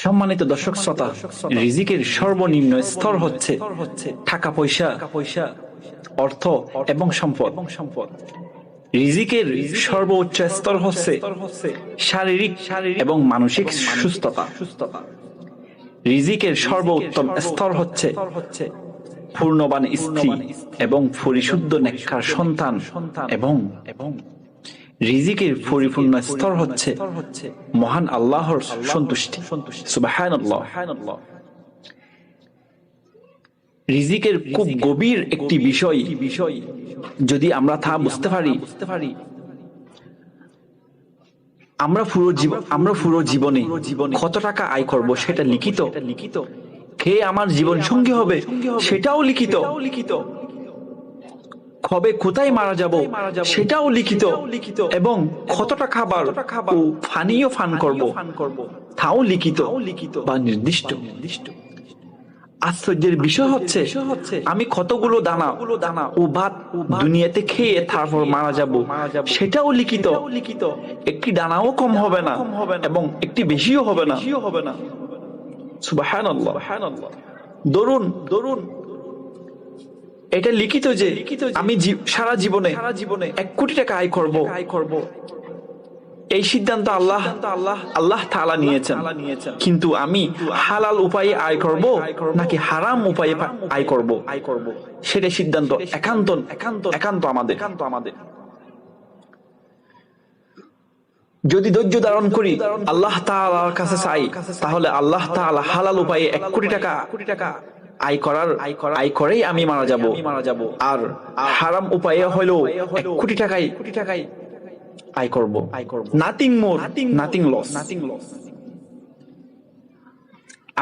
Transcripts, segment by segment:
সম্মানিত দর্শক শ্রোতা, রিজিকের সর্বনিম্ন স্তর হচ্ছে টাকা পয়সা, অর্থ এবং সম্পদ। রিজিকের সর্বোচ্চ স্তর হচ্ছে শারীরিক এবং মানসিক সুস্থতা। রিজিকের সর্বোত্তম স্তর হচ্ছে পূর্ণবান স্ত্রী এবং পরিশুদ্ধ নেককার সন্তান এবং রিজিকের পরিপূর্ণ স্তর হচ্ছে মহান আল্লাহর সন্তুষ্টি। সুবহানাল্লাহ। রিজিকের খুব গভীর একটি বিষয়, যদি আমরা তা বুঝতে পারি, আমরা পুরো জীবনে কত টাকা আয় করব সেটা লিখিত, কে আমার জীবন সঙ্গী হবে সেটাও লিখিত, কবে কোথায় মারা যাব সেটাও লিখিত, এবং কতটা খাবার ও পানীয় পান করব তাও লিখিত বা নির্দিষ্ট। আশ্চর্যের বিষয় হচ্ছে আমি কতগুলো দানা ও ভাত দুনিয়াতে খেয়ে তারপর মারা যাব সেটাও লিখিত। একটি দানাও কম হবে না এবং একটি বেশিও হবে না। সুবহানাল্লাহ। দরুন এটা লিখিত যে আমি সারা জীবনে 1 কোটি টাকা আয় করব। এই সিদ্ধান্ত আল্লাহ তাআলা নিয়েছেন, কিন্তু আমি হালাল উপায়ে আয় করব নাকি হারাম উপায়ে আয় করব সেটা সিদ্ধান্ত একান্ত আমাদের। যদি ধৈর্য ধারণ করি, আল্লাহ তাআলার কাছে চাই, তাহলে আল্লাহ তাআলা হালাল উপায়ে 1 কোটি টাকা আয় করেই আমি মারা যাব, আর হারাম উপায়ে হলো 1 কোটি টাকায় আয় করব। Nothing more, nothing loss.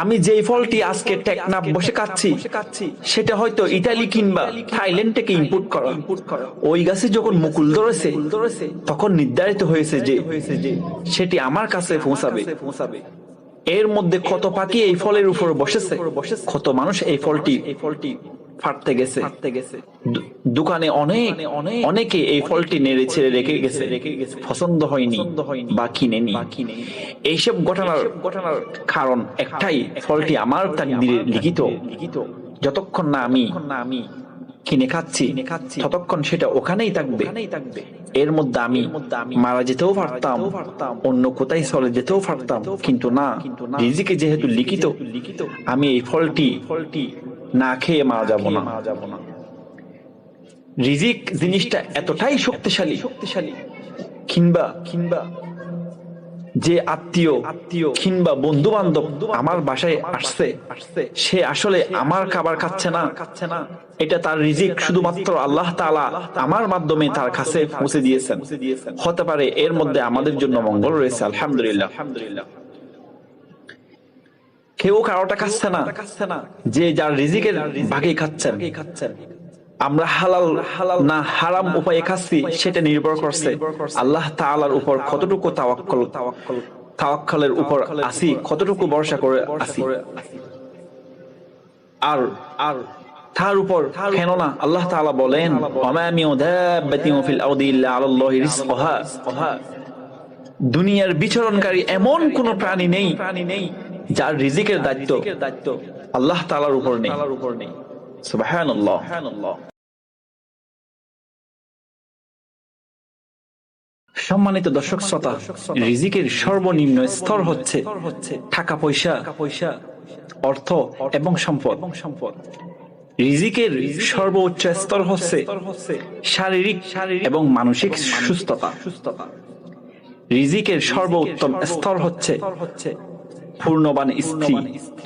আমি যে ফলটি আজকে টেকনাফ বসে খাচ্ছি সেটা হয়তো ইতালি কিংবা থাইল্যান্ড থেকে ইম্পোর্ট করা। ওই গাছে যখন মুকুল ধরেছে তখন নির্ধারিত হয়েছে যে সেটি আমার কাছে পৌঁছাবে। এর মধ্যে কত পাখি এই ফলের উপর বসেছে, কত মানুষ এই ফলটি ফাটতে গেছে। দোকানে অনেকে এই ফলটি নেড়ে ছেড়ে রেখে গেছে, পছন্দ হয়নি বা কিনেনি। এইসব ঘটনার কারণ একটাই, ফলটি আমার তাকদীরে লিখিত। যতক্ষণ না আমি কিনে খাচ্ছি ততক্ষণ সেটা ওখানেই থাকবে। এর মধ্যে আমি মারা যেতেও পারতাম, অন্য কোথায় চলে যেতেও পারতাম, কিন্তু না, রিজিকে যেহেতু লিখিত, আমি এই ফলটি না খেয়ে মারা যাব না। রিজিক জিনিসটা এতটাই শক্তিশালী, কিংবা যে আত্মীয় কিংবা বন্ধু বান্ধব আমার বাসায় আসছে, সে আসলে আমার খাবার খাচ্ছে না, এটা তার রিজিক শুধুমাত্র আল্লাহ তাআলা আমার মাধ্যমে তার কাছে পৌঁছে দিয়েছেন। হতে পারে এর মধ্যে আমাদের জন্য মঙ্গল রয়েছে, আলহামদুলিল্লাহ। কেউ কারোটা খাচ্ছে না, যে যার রিজিকের ভাগে খাচ্ছেন। আমরা হালাল না হারাম উপায়ে খাচ্ছি সেটা নির্ভর করছে আল্লাহ তাআলার উপর কতটুকু তাওয়াক্কুলের উপর আছি, কতটুকু ভরসা করে আছি। আর তার উপর, কেননা আল্লাহ তাআলা বলেন, ওয়ামা মিন দাব্বাতিন ফিল আরদি ইল্লা আলাল্লাহি রিজকুহা। দুনিয়ার বিচরণকারী এমন কোন প্রাণী নেই যার রিজিকের দায়িত্ব আল্লাহ তাআলার উপর নেই। সুবহানাল্লাহ। সম্মানিত দর্শক শ্রোতা, রিজিকের সর্বনিম্ন স্তর হচ্ছে টাকা পয়সা, অর্থ এবং সম্পদ। রিজিকের সর্বোচ্চ স্তর হচ্ছে শারীরিক এবং মানসিক সুস্থতা। রিজিকের সর্বোত্তম স্তর হচ্ছে পূর্ণবান স্ত্রী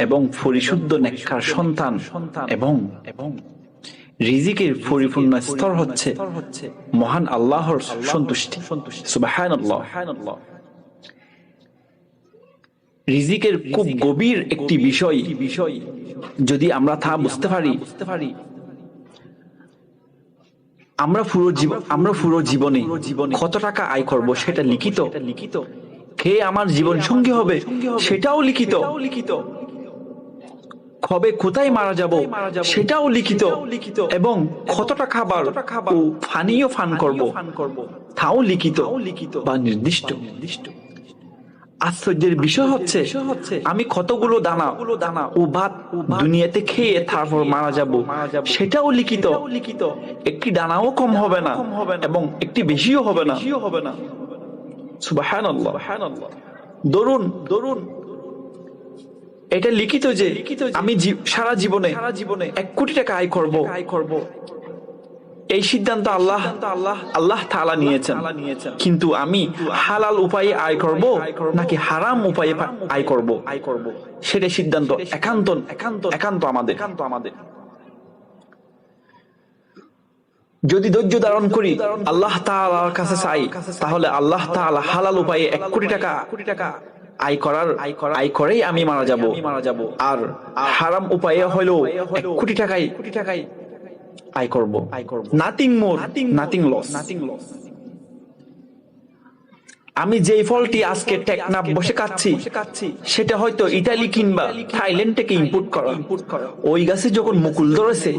এবং পরিশুদ্ধ নেককার সন্তান এবং রিজিকের পরিপূর্ণ স্তর হচ্ছে মহান আল্লাহর সন্তুষ্টি। সুবহানাল্লাহ। রিজিকের খুব গভীর একটি বিষয়, যদি আমরা তা বুঝতে পারি, আমরা পুরো জীবনে কত টাকা আয় করব সেটা লিখিত, কে আমার জীবন সঙ্গী হবে সেটাও লিখিত, কবে কোথায় মারা যাব সেটাও লিখিত, এবং কতটা খাবার ও পানীয় পান করব তাও লিখিত বা নির্দিষ্ট। আশ্চর্যের বিষয় হচ্ছে আমি কতগুলো দানা ও ভাত দুনিয়াতে খেয়ে তারপর মারা যাব, সেটাও লিখিত। একটি দানাও কম হবে না এবং একটি বেশিও হবে না। সুবহানাল্লাহ। দরুন এটা লিখিত যে আমি সারা জীবনে 1 কোটি টাকা আয় করব। এই সিদ্ধান্ত আল্লাহ তাআলা নিয়েছেন। কিন্তু আমি হালাল উপায়ে আয় করব নাকি হারাম উপায়ে আয় করব, সেটা সিদ্ধান্ত একান্ত আমাদের। যদি ধৈর্য ধারণ করি, আল্লাহ তাআলার কাছে চাই, তাহলে আল্লাহ তাআলা হালাল উপায়ে 1 কোটি টাকা আয় করেই আমি মারা যাব। আর হারাম উপায়ে হলো 1 কোটি টাকায় আয় করব। Nothing more, nothing loss. আমি যেই ফলটি আজকে টেকনাফ বসে খাচ্ছি, সেটা হয়তো ইতালি কিংবা থাইল্যান্ড থেকে ইম্পোর্ট করা। ওই গাছে যখন মুকুল ধরেছে,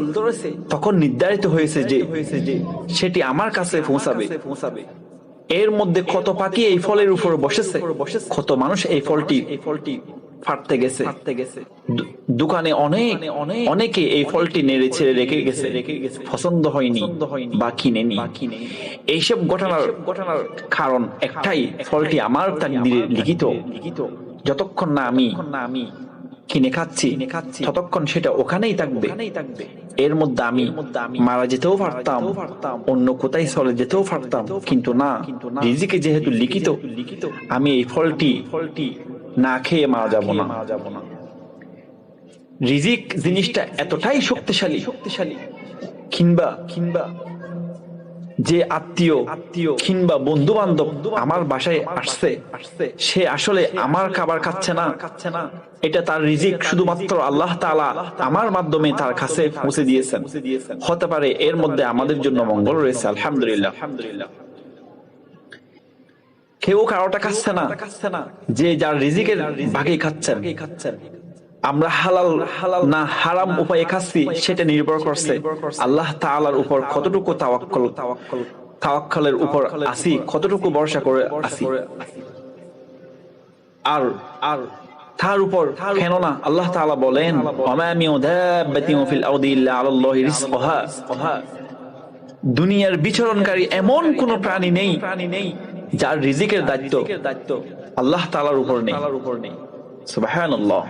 তখন নির্ধারিত হয়েছে যে সেটি আমার কাছে পৌঁছাবে। এর মধ্যে কত পাখি এই ফলের উপর বসেছে, কত মানুষ এই ফলটি ফাটতে গেছে। দোকানে অনেকে এই ফলটি নেড়ে ছেড়ে রেখে গেছে, পছন্দ হয়নি বা কিনেনি। এইসব ঘটনার কারণ একটাই, ফলটি আমার তাকদীরে লিখিত। যতক্ষণ না আমি কিনে খাচ্ছি, ততক্ষণ সেটা ওখানেই থাকবে। এর মধ্যে আমি মারা যেতেও পারতাম, অন্য কোথায় চলে যেতেও পারতাম, কিন্তু না, রিজিকে যেহেতু লিখিত, আমি এই ফলটি না খেয়ে মারা যাব না। রিজিক জিনিসটা এতটাই শক্তিশালী, কিংবা যে আত্মীয় কিংবা বন্ধু বান্ধব আমার বাসায় আসছে, সে আসলে আমার খাবার খাচ্ছে না, এটা তার রিজিক শুধুমাত্র আল্লাহ তাআলা আমার মাধ্যমে তার কাছে পৌঁছে দিয়েছেন। হতে পারে এর মধ্যে আমাদের জন্য মঙ্গল রয়েছে, আলহামদুলিল্লাহ। কেউ কারোটা খাচ্ছে না, যে যার রিজিকের ভাগে খাচ্ছেন। আমরা হালাল না হারাম উপায়ে খাচ্ছি, সেটা নির্ভর করছে আল্লাহ তাআলার উপর কতটুকু তাওয়াক্কুলের উপর আসি, কতটুকু ভরসা করে আসি। আর তার উপর, কেননা আল্লাহ তাআলা বলেন, ওয়ামা মিন দাব্বাতিন ফিল আরদি ইল্লা আলাল্লাহি রিজকুহা। দুনিয়ার বিচরণকারী এমন কোন প্রাণী নেই যার রিজিকের দায়িত্ব আল্লাহ তাআলার উপর নেই। সুবহানাল্লাহ।